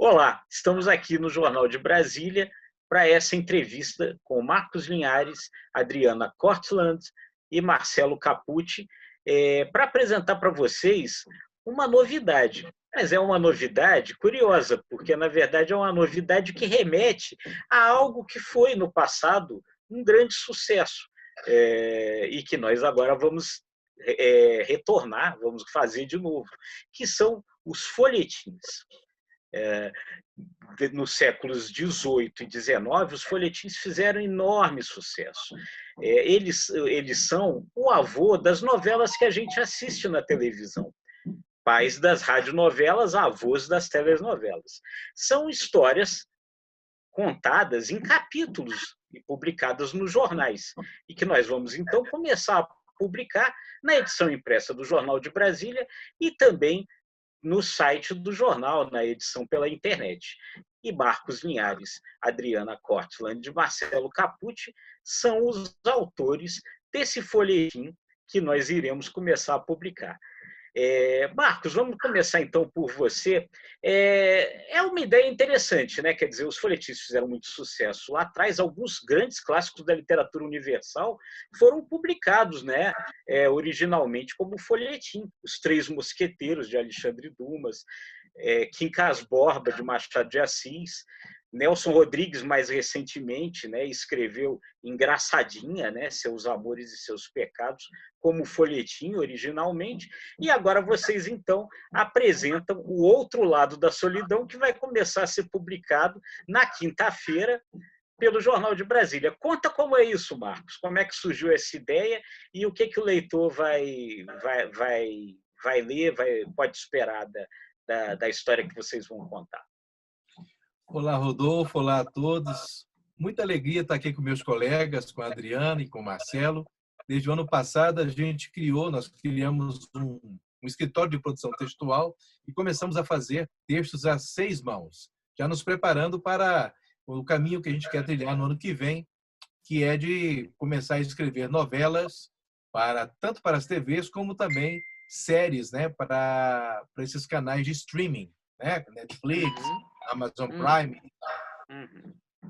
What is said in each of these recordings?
Olá, estamos aqui no Jornal de Brasília para essa entrevista com Marcos Linhares, Adriana Cortland e Marcelo Capucci, para apresentar para vocês uma novidade. Mas é uma novidade curiosa, porque na verdade é uma novidade que remete a algo que foi no passado um grande sucesso, e que nós agora vamos retornar, vamos fazer de novo, que são os folhetins. Nos séculos XVIII e XIX, os folhetins fizeram enorme sucesso. Eles são o avô das novelas que a gente assiste na televisão. Pais das radionovelas, avós das telenovelas. São histórias contadas em capítulos e publicadas nos jornais, e que nós vamos, então, começar a publicar na edição impressa do Jornal de Brasília e também no site do jornal, na edição pela internet. E Marcos Linhares, Adriana Cortland e Marcelo Capucci são os autores desse folhetim que nós iremos começar a publicar. Marcos, vamos começar então por você. É uma ideia interessante, né? Quer dizer, os folhetins fizeram muito sucesso lá atrás. Alguns grandes clássicos da literatura universal foram publicados, né? Originalmente como folhetim. Os Três Mosqueteiros, de Alexandre Dumas, Quincas Borba, de Machado de Assis. Nelson Rodrigues, mais recentemente, né, escreveu Engraçadinha, né, Seus Amores e Seus Pecados, como folhetim originalmente, e agora vocês, então, apresentam o outro lado da solidão, que vai começar a ser publicado na quinta-feira pelo Jornal de Brasília. Conta como é isso, Marcos, como é que surgiu essa ideia e o que o leitor vai ler, pode esperar da história que vocês vão contar. Olá, Rodolfo. Olá a todos. Muita alegria estar aqui com meus colegas, com a Adriana e com o Marcelo. Desde o ano passado, nós criamos um escritório de produção textual e começamos a fazer textos a 6 mãos, já nos preparando para o caminho que a gente quer trilhar no ano que vem, que é de começar a escrever novelas tanto para as TVs como também séries, né, para esses canais de streaming, né, Netflix, Amazon Prime.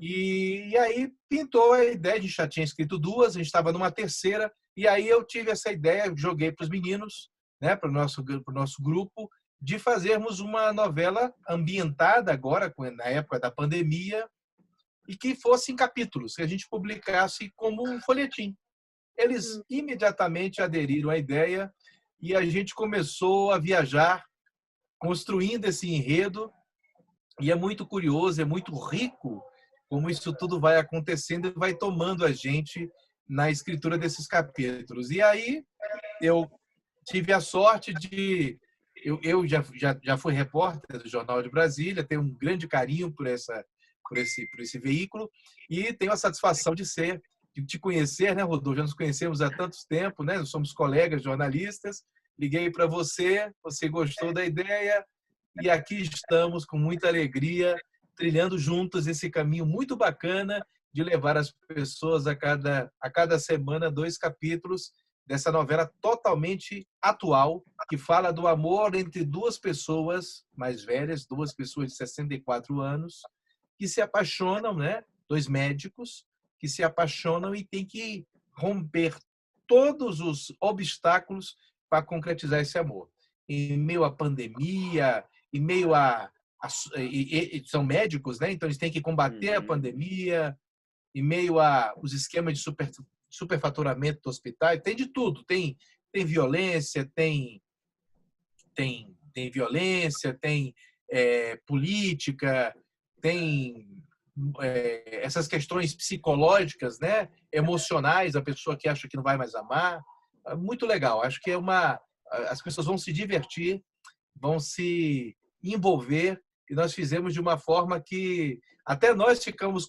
E aí pintou a ideia, a gente já tinha escrito 2, a gente estava numa terceira, e aí eu tive essa ideia, joguei para os meninos, né, para o nosso grupo, de fazermos uma novela ambientada agora, na época da pandemia, e que fosse em capítulos, que a gente publicasse como um folhetim. Eles imediatamente aderiram à ideia e a gente começou a viajar, construindo esse enredo. E é muito curioso, é muito rico como isso tudo vai acontecendo e vai tomando a gente na escritura desses capítulos. E aí eu tive a sorte de... Eu já fui repórter do Jornal de Brasília, tenho um grande carinho por esse veículo e tenho a satisfação de te conhecer, né, Rodolfo? Já nos conhecemos há tanto tempo, né? Nós somos colegas jornalistas. Liguei para você, você gostou da ideia, e aqui estamos com muita alegria, trilhando juntos esse caminho muito bacana de levar as pessoas a cada semana 2 capítulos dessa novela totalmente atual, que fala do amor entre 2 pessoas mais velhas, 2 pessoas de 64 anos, que se apaixonam, né? 2 médicos que se apaixonam e têm que romper todos os obstáculos para concretizar esse amor. Em meio à pandemia, em meio são médicos, né? Então eles têm que combater a pandemia, em meio os esquemas de superfaturamento do hospital, tem de tudo, tem violência, tem violência, tem política, tem essas questões psicológicas, né? Emocionais, a pessoa que acha que não vai mais amar. Muito legal, acho que as pessoas vão se divertir, vão se envolver, e nós fizemos de uma forma que até nós ficamos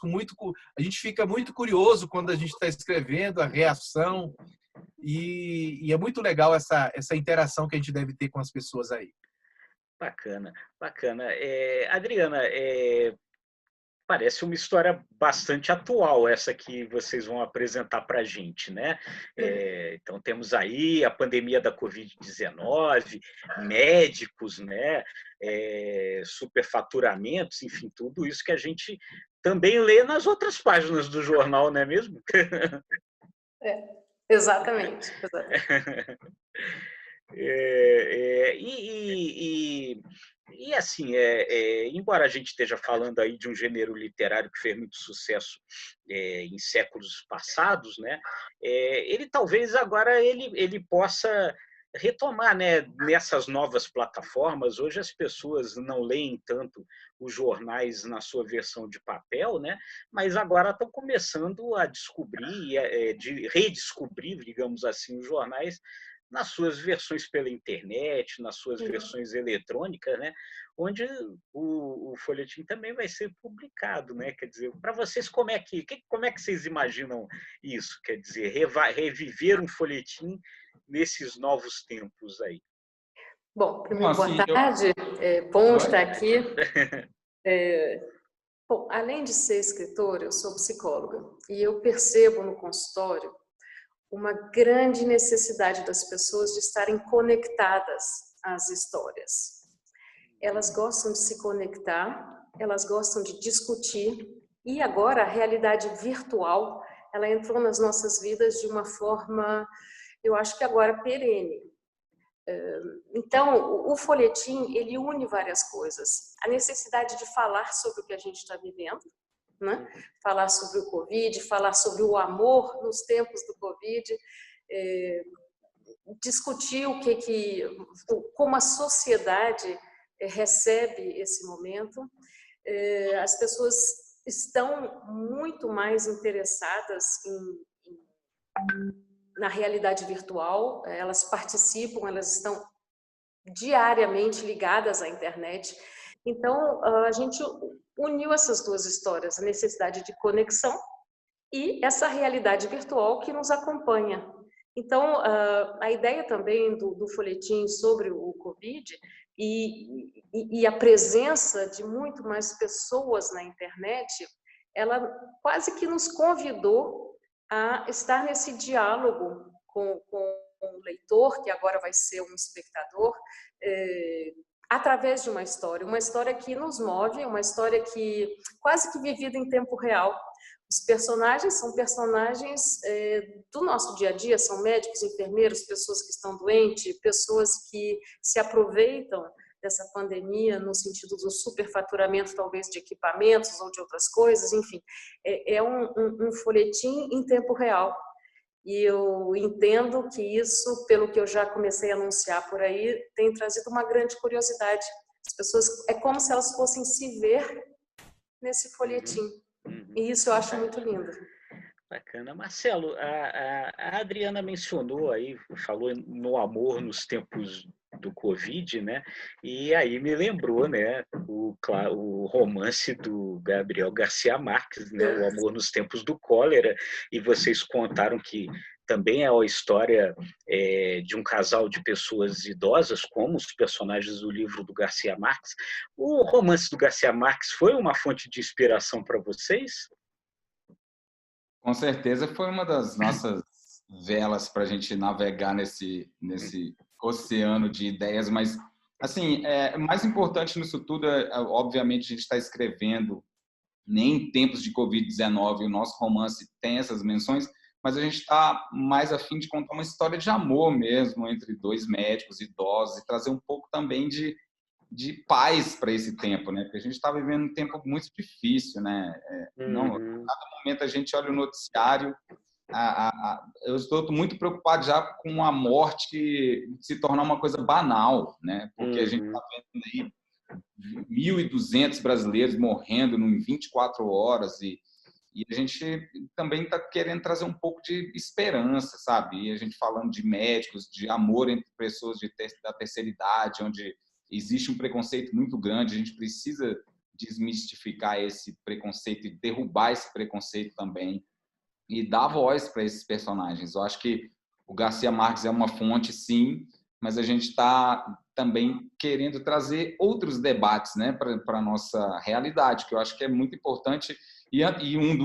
a gente fica muito curioso quando a gente está escrevendo, a reação, e é muito legal essa interação que a gente deve ter com as pessoas aí. Bacana, bacana. Adriana, Parece uma história bastante atual, essa que vocês vão apresentar para a gente, né? Então, temos aí a pandemia da Covid-19, médicos, né? Superfaturamentos, enfim, tudo isso que a gente também lê nas outras páginas do jornal, não é mesmo? Exatamente. E assim, embora a gente esteja falando aí de um gênero literário que fez muito sucesso em séculos passados, né, ele talvez agora ele possa retomar, né, nessas novas plataformas. Hoje as pessoas não leem tanto os jornais na sua versão de papel, né, mas agora estão começando a descobrir, de redescobrir, digamos assim, os jornais nas suas versões pela internet, nas suas versões eletrônicas, né? Onde o folhetim também vai ser publicado, né? Quer dizer, para vocês, como é que vocês imaginam isso? Quer dizer, reviver um folhetim nesses novos tempos aí? Bom, primeiro, boa tarde. Bom estar aqui. Bom, além de ser escritora, eu sou psicóloga e eu percebo no consultório uma grande necessidade das pessoas de estarem conectadas às histórias. Elas gostam de se conectar, elas gostam de discutir, e agora a realidade virtual, ela entrou nas nossas vidas de uma forma, eu acho que agora perene. Então, o folhetim, ele une várias coisas. A necessidade de falar sobre o que a gente está vivendo, né? Falar sobre o Covid, falar sobre o amor nos tempos do Covid, discutir como a sociedade recebe esse momento. As pessoas estão muito mais interessadas na realidade virtual, elas participam, elas estão diariamente ligadas à internet. Então, a gente uniu essas duas histórias, a necessidade de conexão e essa realidade virtual que nos acompanha. Então, a ideia também do folhetim sobre o Covid e a presença de muito mais pessoas na internet, ela quase que nos convidou a estar nesse diálogo com o leitor, que agora vai ser um espectador, através de uma história que nos move, uma história que quase que vivida em tempo real. Os personagens são personagens do nosso dia a dia, são médicos, enfermeiros, pessoas que estão doentes, pessoas que se aproveitam dessa pandemia no sentido do superfaturamento, talvez, de equipamentos ou de outras coisas, enfim. É um folhetim em tempo real. E eu entendo que isso, pelo que eu já comecei a anunciar por aí, tem trazido uma grande curiosidade. As pessoas, é como se elas fossem se ver nesse folhetim. E isso eu acho muito lindo. Bacana. Marcelo, a Adriana mencionou aí, falou no amor nos tempos do Covid, né? E aí me lembrou, né, o romance do Gabriel Garcia Marques, né, O Amor nos Tempos do Cólera, e vocês contaram que também é a história de um casal de pessoas idosas, como os personagens do livro do Garcia Marques. O romance do Garcia Marques foi uma fonte de inspiração para vocês? Com certeza foi uma das nossas velas para a gente navegar nesse oceano de ideias, mas assim, mais importante nisso tudo obviamente a gente está escrevendo nem em tempos de Covid-19, o nosso romance tem essas menções, mas a gente está mais a fim de contar uma história de amor mesmo entre dois médicos idosos e trazer um pouco também de paz para esse tempo, né? Porque a gente está vivendo um tempo muito difícil, né? Não, a cada momento a gente olha o noticiário, eu estou muito preocupado já com a morte se tornar uma coisa banal, né? Porque a gente está vendo aí 1.200 brasileiros morrendo em 24 horas e a gente também está querendo trazer um pouco de esperança, sabe? E a gente falando de médicos, de amor entre pessoas da terceira idade, onde existe um preconceito muito grande, a gente precisa desmistificar esse preconceito e derrubar esse preconceito também e dar voz para esses personagens. Eu acho que o Garcia Marques é uma fonte, sim, mas a gente está também querendo trazer outros debates, né, para a nossa realidade, que eu acho que é muito importante. E um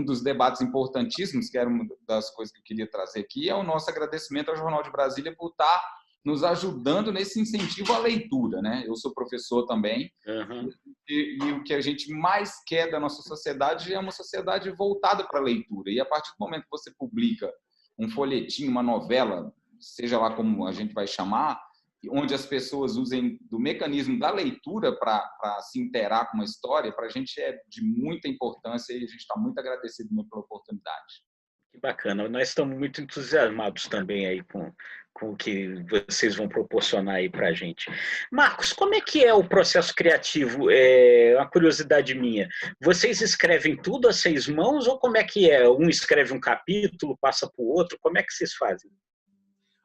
dos debates importantíssimos, que era uma das coisas que eu queria trazer aqui, é o nosso agradecimento ao Jornal de Brasília por estar nos ajudando nesse incentivo à leitura, né? Eu sou professor também, e o que a gente mais quer da nossa sociedade é uma sociedade voltada para a leitura. E a partir do momento que você publica um folhetim, uma novela, seja lá como a gente vai chamar, onde as pessoas usem do mecanismo da leitura para se interar com uma história, para a gente é de muita importância e a gente está muito agradecido pela oportunidade. Que bacana. Nós estamos muito entusiasmados também aí com o que vocês vão proporcionar aí para a gente. Marcos, como é que é o processo criativo? É uma curiosidade minha. Vocês escrevem tudo a 6 mãos ou como é que é? Um escreve um capítulo, passa para o outro? Como é que vocês fazem?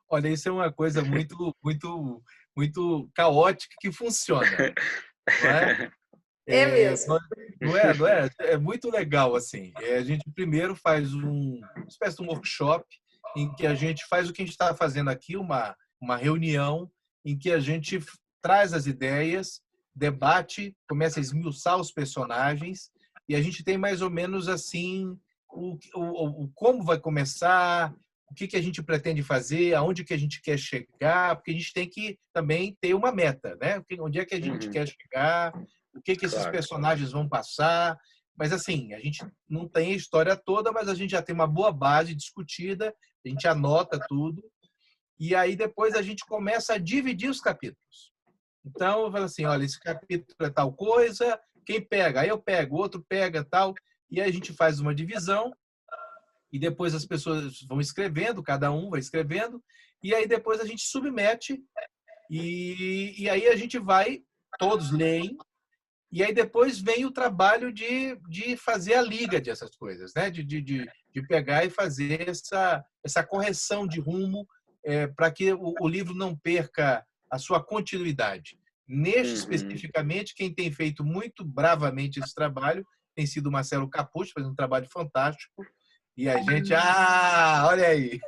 Olha, isso é uma coisa muito caótica que funciona, não é? É mesmo. Não é? É muito legal, assim. A gente primeiro faz uma espécie de um workshop em que a gente faz o que a gente está fazendo aqui, uma reunião em que a gente traz as ideias, debate, começa a esmiuçar os personagens e a gente tem mais ou menos assim o como vai começar, o que a gente pretende fazer, aonde que a gente quer chegar, porque a gente tem que também ter uma meta, né? Onde é que a gente quer chegar, o que esses personagens vão passar. Mas, assim, a gente não tem a história toda, mas a gente já tem uma boa base discutida, a gente anota tudo, e aí depois a gente começa a dividir os capítulos. Então, eu falo assim, olha, esse capítulo é tal coisa, quem pega? Aí eu pego, o outro pega, tal, e aí a gente faz uma divisão, e depois as pessoas vão escrevendo, cada um vai escrevendo, e aí depois a gente submete, e aí a gente vai, todos leem, e aí depois vem o trabalho de fazer a liga dessas coisas, né? De pegar e fazer essa correção de rumo para que o livro não perca a sua continuidade. Neste, especificamente, quem tem feito muito bravamente esse trabalho tem sido o Marcelo Capucci, fazendo um trabalho fantástico. E a gente, olha aí!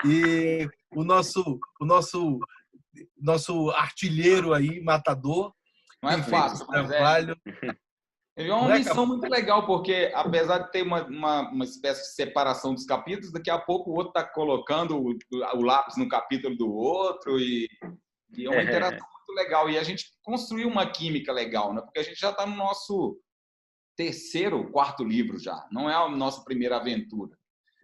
E o nosso artilheiro aí, matador, não é fácil, trabalho. É uma missão muito legal, porque apesar de ter uma espécie de separação dos capítulos, daqui a pouco o outro está colocando o lápis no capítulo do outro e é uma interação muito legal. E a gente construiu uma química legal, né? Porque a gente já está no nosso terceiro, quarto livro já. Não é a nossa primeira aventura.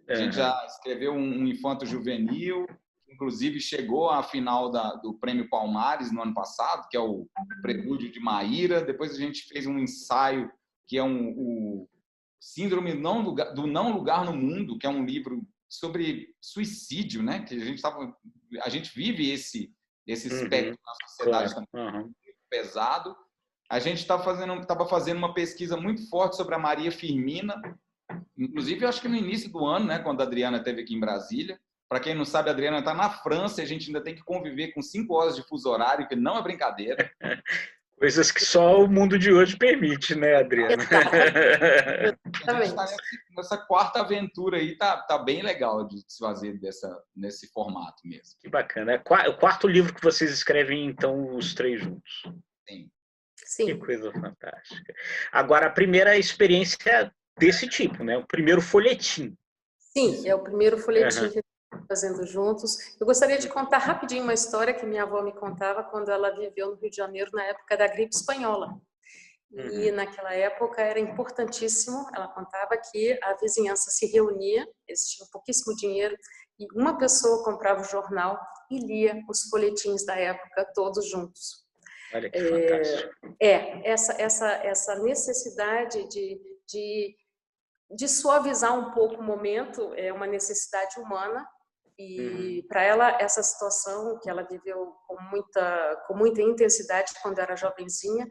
A gente já escreveu um infanto juvenil, inclusive chegou à final do Prêmio Palmares no ano passado, que é o Prelúdio de Maíra. Depois a gente fez um ensaio que é o Síndrome do Não Lugar no Mundo, que é um livro sobre suicídio, né? Que a gente vive esse espectro na sociedade também muito pesado. A gente estava fazendo uma pesquisa muito forte sobre a Maria Firmina, inclusive eu acho que no início do ano, né, quando a Adriana esteve aqui em Brasília. Para quem não sabe, a Adriana está na França e a gente ainda tem que conviver com 5 horas de fuso horário, que não é brincadeira. Coisas que só o mundo de hoje permite, né, Adriana? A gente está nessa quarta aventura aí, tá bem legal de se fazer nesse formato mesmo. Que bacana. É o quarto livro que vocês escrevem, então, os 3 juntos. Sim. Sim. Que coisa fantástica. Agora, a primeira experiência desse tipo, né? O primeiro folhetim. Sim, é o primeiro folhetim que estamos fazendo juntos. Eu gostaria de contar rapidinho uma história que minha avó me contava quando ela viveu no Rio de Janeiro na época da gripe espanhola. E naquela época era importantíssimo, ela contava que a vizinhança se reunia, eles tinham pouquíssimo dinheiro, e uma pessoa comprava o jornal e lia os folhetins da época todos juntos. Olha que fantástico. Essa necessidade de suavizar um pouco o momento é uma necessidade humana, e para ela essa situação que ela viveu com muita intensidade quando era jovenzinha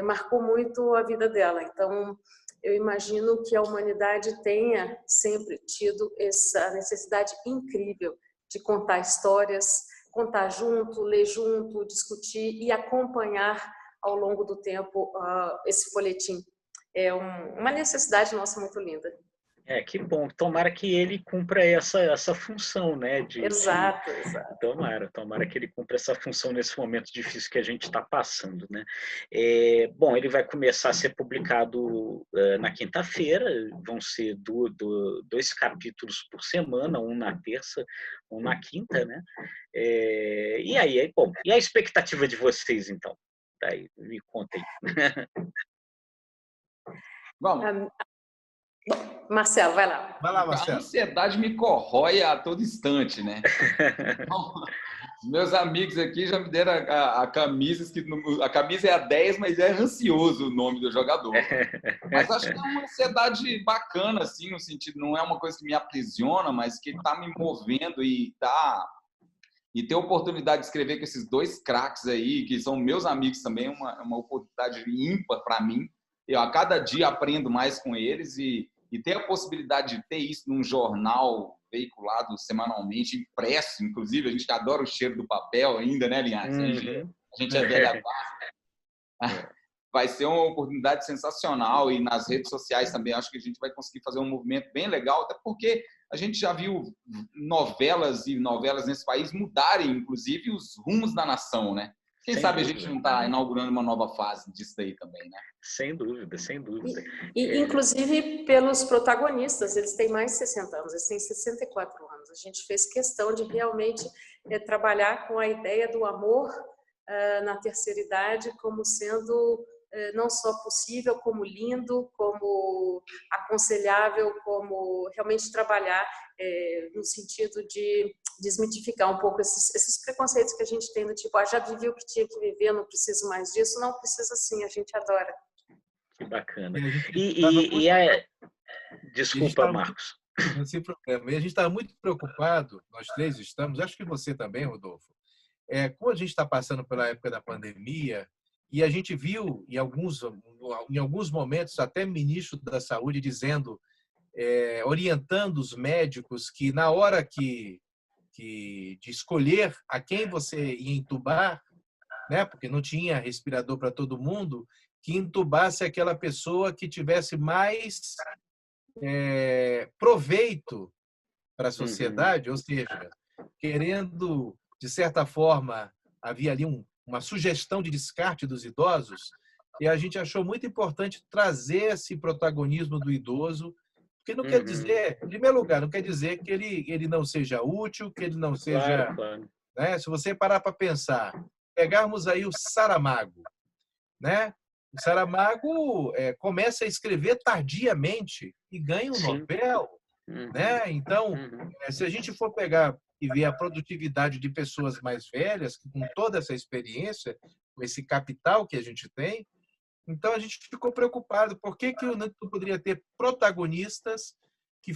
marcou muito a vida dela. Então eu imagino que a humanidade tenha sempre tido essa necessidade incrível de contar histórias, contar junto, ler junto, discutir e acompanhar ao longo do tempo esse folhetim. É uma necessidade nossa muito linda. Que bom. Tomara que ele cumpra essa função, né? Exato, exato. Tomara que ele cumpra essa função nesse momento difícil que a gente está passando, né? Bom, ele vai começar a ser publicado na quinta-feira, vão ser 2 capítulos por semana, um na terça, um na quinta, né? E aí, bom, e a expectativa de vocês, então? Daí, me contem. Vamos. Marcelo, vai lá. Vai lá, A Marcelo. ansiedade me corrói a todo instante, né? Então, meus amigos aqui já me deram a camisa, a camisa é a 10, mas é ansioso o nome do jogador. Mas acho que é uma ansiedade bacana, assim, no sentido, não é uma coisa que me aprisiona, mas que está me movendo e ter a oportunidade de escrever com esses 2 craques aí, que são meus amigos também, é uma oportunidade ímpar para mim. Eu a cada dia aprendo mais com eles e ter a possibilidade de ter isso num jornal veiculado semanalmente, impresso, inclusive, a gente adora o cheiro do papel ainda, né, Linhares? A gente é velha guarda. Vai ser uma oportunidade sensacional e nas redes sociais também acho que a gente vai conseguir fazer um movimento bem legal, até porque a gente já viu novelas nesse país mudarem, inclusive, os rumos da nação, né? Quem sabe a gente não está inaugurando uma nova fase disso daí também, né? Sem dúvida, sem dúvida. Inclusive pelos protagonistas, eles têm mais de 60 anos, eles têm 64 anos. A gente fez questão de realmente trabalhar com a ideia do amor na terceira idade como sendo não só possível, como lindo, como aconselhável, como realmente trabalhar no sentido de desmitificar um pouco esses preconceitos que a gente tem do tipo, já vivi o que tinha que viver, não preciso mais disso. Não precisa sim, a gente adora. Que bacana. Desculpa, Marcos. Não tem problema. E a gente está muito preocupado, nós 3 estamos, acho que você também, Rodolfo, como a gente está passando pela época da pandemia, e a gente viu em alguns momentos até ministro da Saúde dizendo, orientando os médicos que na hora de escolher a quem você ia entubar, né, porque não tinha respirador para todo mundo, que entubasse aquela pessoa que tivesse mais proveito para a sociedade, ou seja, querendo, de certa forma, havia ali uma sugestão de descarte dos idosos, e a gente achou muito importante trazer esse protagonismo do idoso, porque não quer dizer, em primeiro lugar, não quer dizer que ele não seja útil, que ele não seja... Claro. Né? Se você parar para pensar, pegarmos aí o Saramago, né? O Saramago começa a escrever tardiamente e ganha um Nobel, né? Então, se a gente for pegar e ver a produtividade de pessoas mais velhas, com toda essa experiência, com esse capital que a gente tem, então a gente ficou preocupado. Por que o não poderia ter protagonistas que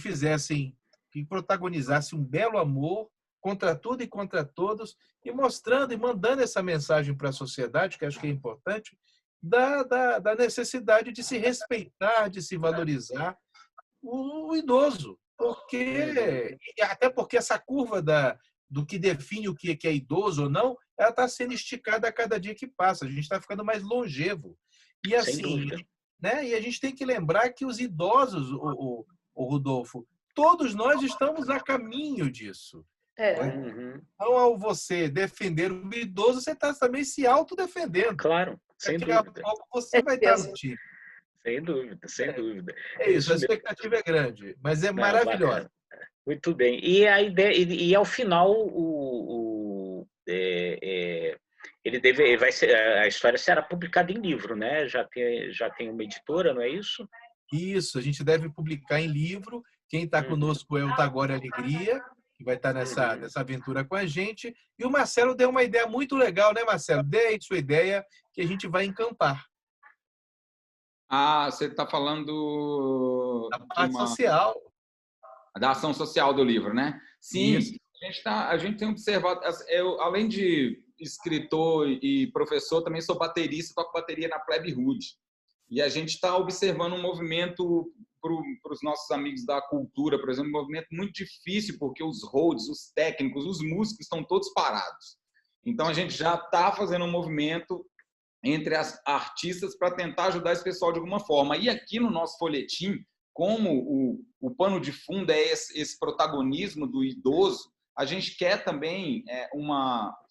protagonizassem um belo amor contra tudo e contra todos, e mostrando e mandando essa mensagem para a sociedade, que acho que é importante, da necessidade de se respeitar, de se valorizar o idoso. Até porque essa curva do que define o que é idoso ou não, ela está sendo esticada a cada dia que passa. A gente está ficando mais longevo. E assim, né? E a gente tem que lembrar que os idosos, o Rodolfo, todos nós estamos a caminho disso. Então, ao você defender o idoso, você está também se autodefendendo. Claro, sem dúvida. Daqui a pouco você vai estar no time. Sem dúvida. É isso, a expectativa é grande, mas é maravilhosa. Muito bem. E a ideia, e ao final, a história será publicada em livro, né? Já tem uma editora, não é isso? Isso, a gente deve publicar em livro. Quem está conosco é o Tagore Alegria, que vai estar nessa aventura com a gente. E o Marcelo deu uma ideia muito legal, né, Marcelo? Dê aí sua ideia, que a gente vai encampar. Você está falando da parte social. Da ação social do livro, né? Sim, isso. A gente tem observado, eu, além de escritor e professor, também sou baterista, toco bateria na Plebe Hood. E a gente está observando um movimento para os nossos amigos da cultura, por exemplo, um movimento muito difícil, porque os holds, os técnicos, os músicos estão todos parados. Então, a gente já está fazendo um movimento entre as artistas para tentar ajudar esse pessoal de alguma forma. E aqui no nosso folhetim, como o pano de fundo é esse protagonismo do idoso, a gente quer também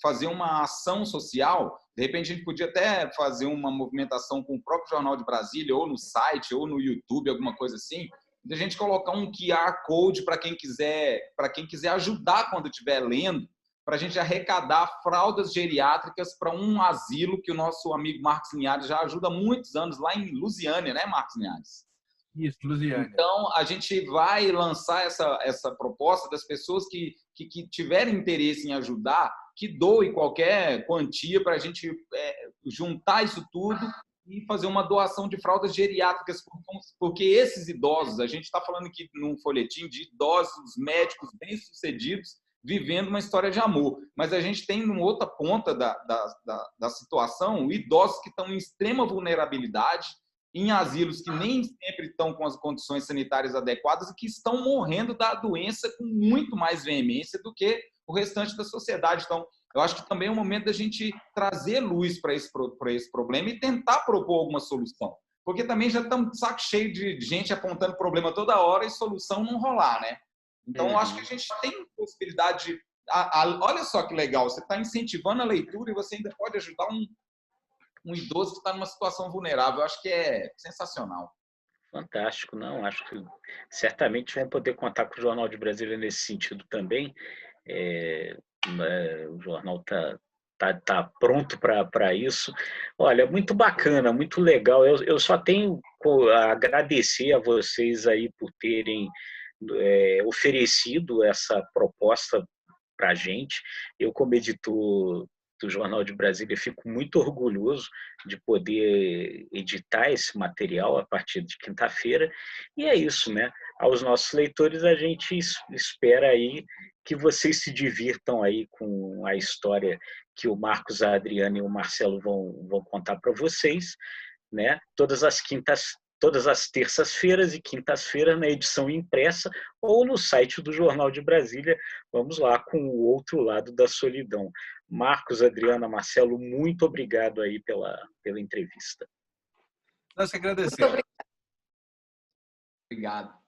fazer uma ação social. De repente, a gente podia até fazer uma movimentação com o próprio Jornal de Brasília, ou no site, ou no YouTube, alguma coisa assim, de a gente colocar um QR Code para quem quiser ajudar quando estiver lendo, para a gente arrecadar fraldas geriátricas para um asilo que o nosso amigo Marcos Linhares já ajuda há muitos anos, lá em Lusiânia, né, Marcos Linhares? Isso, Lusiânia. Então, a gente vai lançar essa proposta das pessoas que tiverem interesse em ajudar, que doe qualquer quantia para a gente juntar isso tudo e fazer uma doação de fraldas geriátricas, porque esses idosos, a gente está falando aqui num folhetim de idosos médicos bem-sucedidos vivendo uma história de amor, mas a gente tem numa outra ponta da situação idosos que estão em extrema vulnerabilidade, em asilos que nem sempre estão com as condições sanitárias adequadas e que estão morrendo da doença com muito mais veemência do que o restante da sociedade. Então, eu acho que também é o momento da gente trazer luz para esse problema e tentar propor alguma solução. Porque também já estamos de saco cheio de gente apontando problema toda hora e solução não rolar, né? Então, eu acho que a gente tem possibilidade de... olha só que legal, você está incentivando a leitura e você ainda pode ajudar um idoso que está numa situação vulnerável. Eu acho que é sensacional. Fantástico, não, acho que certamente vão poder contar com o Jornal de Brasília nesse sentido também. O jornal tá pronto para isso. Olha, muito bacana, muito legal. Eu só tenho a agradecer a vocês aí por terem oferecido essa proposta para a gente. Eu, como editor do Jornal de Brasília, fico muito orgulhoso de poder editar esse material a partir de quinta-feira. E é isso, né? Aos nossos leitores, a gente espera aí que vocês se divirtam aí com a história que o Marcos, a Adriana e o Marcelo vão contar para vocês, né? Todas as terças-feiras e quintas-feiras na edição impressa ou no site do Jornal de Brasília. Vamos lá com o outro lado da solidão. Marcos, Adriana, Marcelo, muito obrigado aí pela entrevista. Nós que agradecemos. Obrigado.